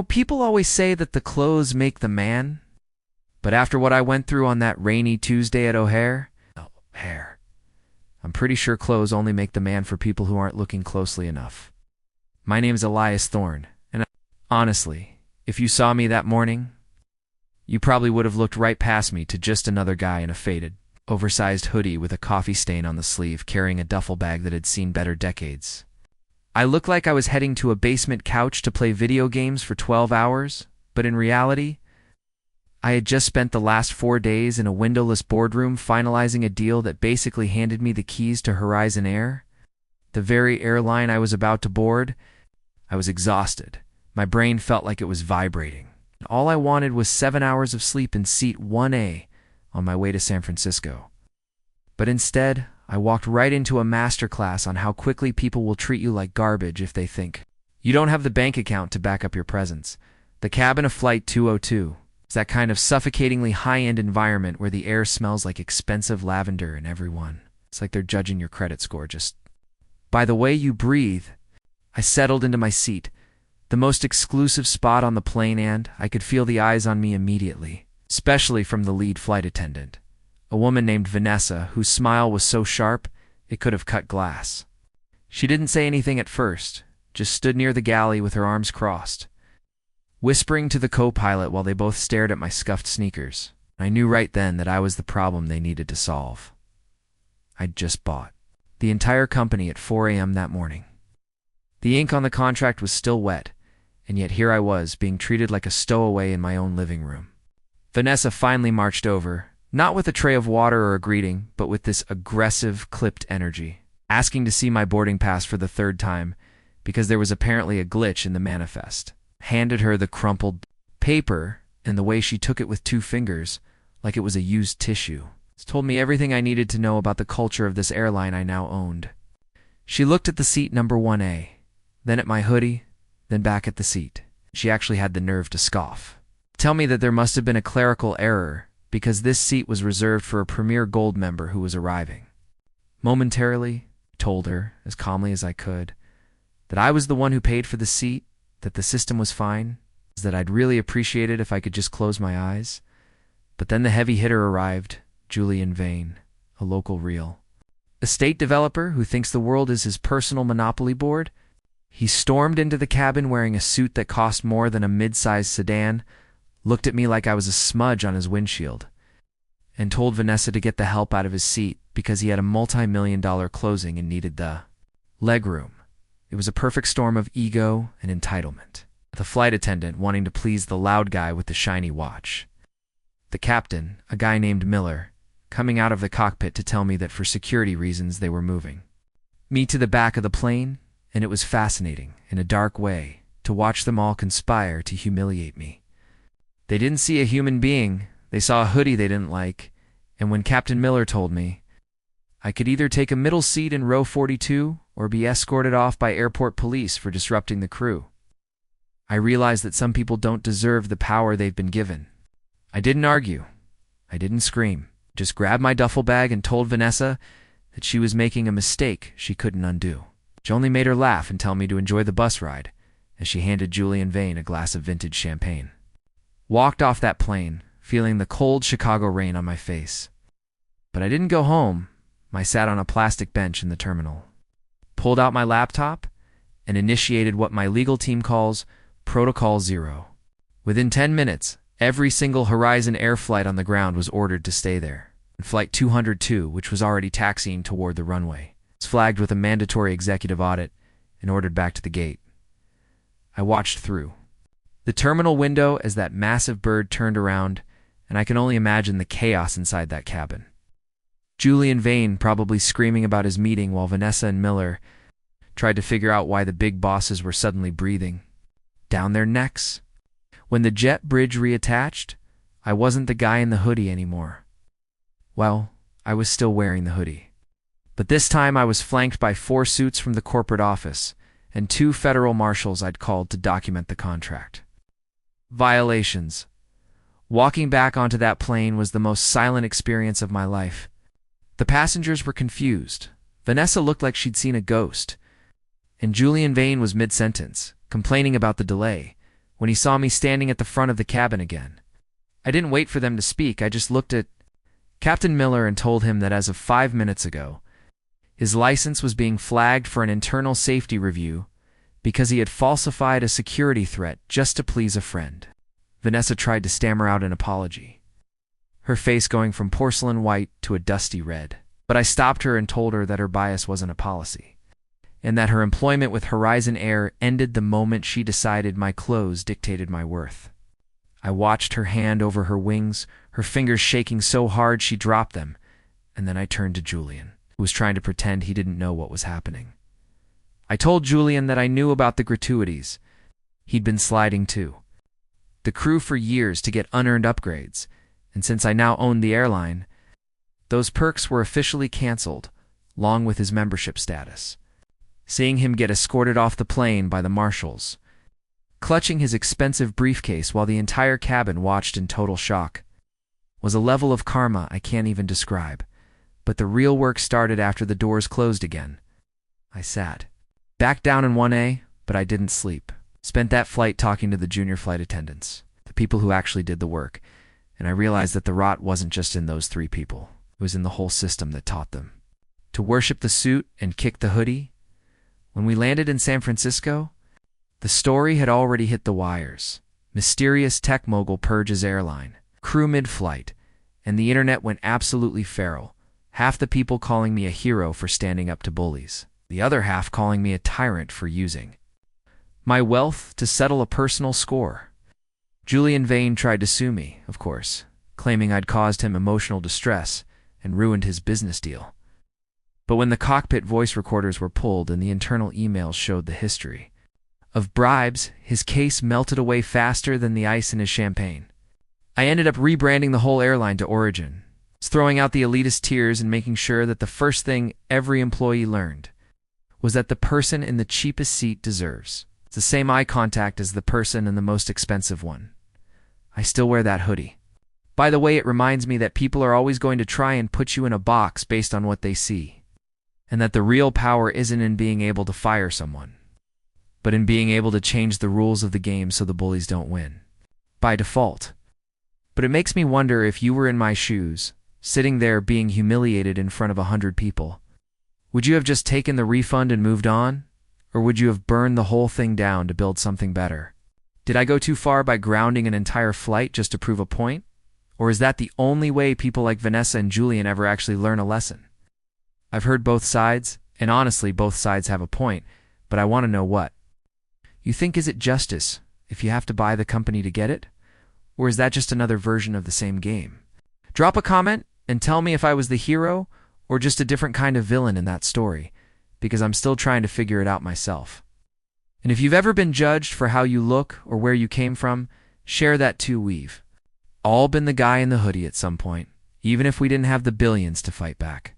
People always say that the clothes make the man, but after what I went through on that rainy Tuesday at O'Hare, I'm pretty sure clothes only make the man for people who aren't looking closely enough. My name's Elias Thorne, and honestly, if you saw me that morning, you probably would have looked right past me to just another guy in a faded, oversized hoodie with a coffee stain on the sleeve carrying a duffel bag that had seen better decades. I looked like I was heading to a basement couch to play video games for 12 hours, but in reality, I had just spent the last 4 days in a windowless boardroom finalizing a deal that basically handed me the keys to Horizon Air, the very airline I was about to board. I was exhausted. My brain felt like it was vibrating. All I wanted was 7 hours of sleep in seat 1A on my way to San Francisco. But instead, I walked right into a masterclass on how quickly people will treat you like garbage if they think you don't have the bank account to back up your presence. The cabin of Flight 202 is that kind of suffocatingly high-end environment where the air smells like expensive lavender and it's like they're judging your credit score just by the way you breathe. I settled into my seat, the most exclusive spot on the plane, and I could feel the eyes on me immediately, especially from the lead flight attendant, a woman named Vanessa, whose smile was so sharp it could have cut glass. She didn't say anything at first, just stood near the galley with her arms crossed, whispering to the co-pilot while they both stared at my scuffed sneakers. I knew right then that I was the problem they needed to solve. I'd just bought the entire company at 4 a.m. that morning. The ink on the contract was still wet, and yet here I was, being treated like a stowaway in my own living room. Vanessa finally marched over, not with a tray of water or a greeting, but with this aggressive, clipped energy, asking to see my boarding pass for the third time, because there was apparently a glitch in the manifest. Handed her the crumpled paper, and the way she took it with 2 fingers, like it was a used tissue, told me everything I needed to know about the culture of this airline I now owned. She looked at the seat number 1A, then at my hoodie, then back at the seat. She actually had the nerve to scoff. Tell me that there must have been a clerical error, because this seat was reserved for a Premier Gold member who was arriving. Momentarily, I told her, as calmly as I could, that I was the one who paid for the seat, that the system was fine, that I'd really appreciate it if I could just close my eyes. But then the heavy hitter arrived, Julian Vane, a local real estate developer who thinks the world is his personal monopoly board. He stormed into the cabin wearing a suit that cost more than a mid-sized sedan, looked at me like I was a smudge on his windshield, and told Vanessa to get the help out of his seat because he had a multi-million-dollar closing and needed the legroom. It was a perfect storm of ego and entitlement. The flight attendant wanting to please the loud guy with the shiny watch. The captain, a guy named Miller, coming out of the cockpit to tell me that for security reasons they were moving me to the back of the plane, and it was fascinating, in a dark way, to watch them all conspire to humiliate me. They didn't see a human being, they saw a hoodie they didn't like, and when Captain Miller told me I could either take a middle seat in row 42 or be escorted off by airport police for disrupting the crew, I realized that some people don't deserve the power they've been given. I didn't argue. I didn't scream. Just grabbed my duffel bag and told Vanessa that she was making a mistake she couldn't undo. Which only made her laugh and tell me to enjoy the bus ride as she handed Julian Vane a glass of vintage champagne. Walked off that plane, feeling the cold Chicago rain on my face. But I didn't go home. I sat on a plastic bench in the terminal, pulled out my laptop, and initiated what my legal team calls Protocol Zero. Within 10 minutes, every single Horizon Air flight on the ground was ordered to stay there. And Flight 202, which was already taxiing toward the runway, was flagged with a mandatory executive audit and ordered back to the gate. I watched through the terminal window as that massive bird turned around, and I can only imagine the chaos inside that cabin. Julian Vane probably screaming about his meeting while Vanessa and Miller tried to figure out why the big bosses were suddenly breathing down their necks. When the jet bridge reattached, I wasn't the guy in the hoodie anymore. Well, I was still wearing the hoodie. But this time I was flanked by 4 suits from the corporate office and 2 federal marshals I'd called to document the contract. Violations. Walking back onto that plane was the most silent experience of my life. The passengers were confused. Vanessa looked like she'd seen a ghost, and Julian Vane was mid-sentence, complaining about the delay, when he saw me standing at the front of the cabin again. I didn't wait for them to speak, I just looked at Captain Miller and told him that as of 5 minutes ago, his license was being flagged for an internal safety review because he had falsified a security threat just to please a friend. Vanessa tried to stammer out an apology, her face going from porcelain white to a dusty red. But I stopped her and told her that her bias wasn't a policy, and that her employment with Horizon Air ended the moment she decided my clothes dictated my worth. I watched her hand over her wings, her fingers shaking so hard she dropped them, and then I turned to Julian, who was trying to pretend he didn't know what was happening. I told Julian that I knew about the gratuities. He'd been sliding too. The crew for years to get unearned upgrades, and since I now owned the airline, those perks were officially canceled, along with his membership status. Seeing him get escorted off the plane by the marshals, clutching his expensive briefcase while the entire cabin watched in total shock, was a level of karma I can't even describe. But the real work started after the doors closed again. I sat back down in 1A, but I didn't sleep. Spent that flight talking to the junior flight attendants, the people who actually did the work, and I realized that the rot wasn't just in those 3 people. It was in the whole system that taught them to worship the suit and kick the hoodie. When we landed in San Francisco, the story had already hit the wires. Mysterious tech mogul purges airline, crew mid-flight, and the internet went absolutely feral. Half the people calling me a hero for standing up to bullies, the other half calling me a tyrant for using my wealth to settle a personal score. Julian Vane tried to sue me, of course, claiming I'd caused him emotional distress and ruined his business deal. But when the cockpit voice recorders were pulled and the internal emails showed the history of bribes, his case melted away faster than the ice in his champagne. I ended up rebranding the whole airline to Origin, throwing out the elitist tiers and making sure that the first thing every employee learned was that the person in the cheapest seat deserves the same eye contact as the person in the most expensive one. I still wear that hoodie. By the way, it reminds me that people are always going to try and put you in a box based on what they see, and that the real power isn't in being able to fire someone, but in being able to change the rules of the game so the bullies don't win by default. But it makes me wonder, if you were in my shoes, sitting there being humiliated in front of 100 people, would you have just taken the refund and moved on? Or would you have burned the whole thing down to build something better? Did I go too far by grounding an entire flight just to prove a point? Or is that the only way people like Vanessa and Julian ever actually learn a lesson? I've heard both sides, and honestly, both sides have a point, but I want to know what you think. Is it justice if you have to buy the company to get it? Or is that just another version of the same game? Drop a comment and tell me if I was the hero or just a different kind of villain in that story, because I'm still trying to figure it out myself. And if you've ever been judged for how you look or where you came from, share that too. We've all been the guy in the hoodie at some point, even if we didn't have the billions to fight back.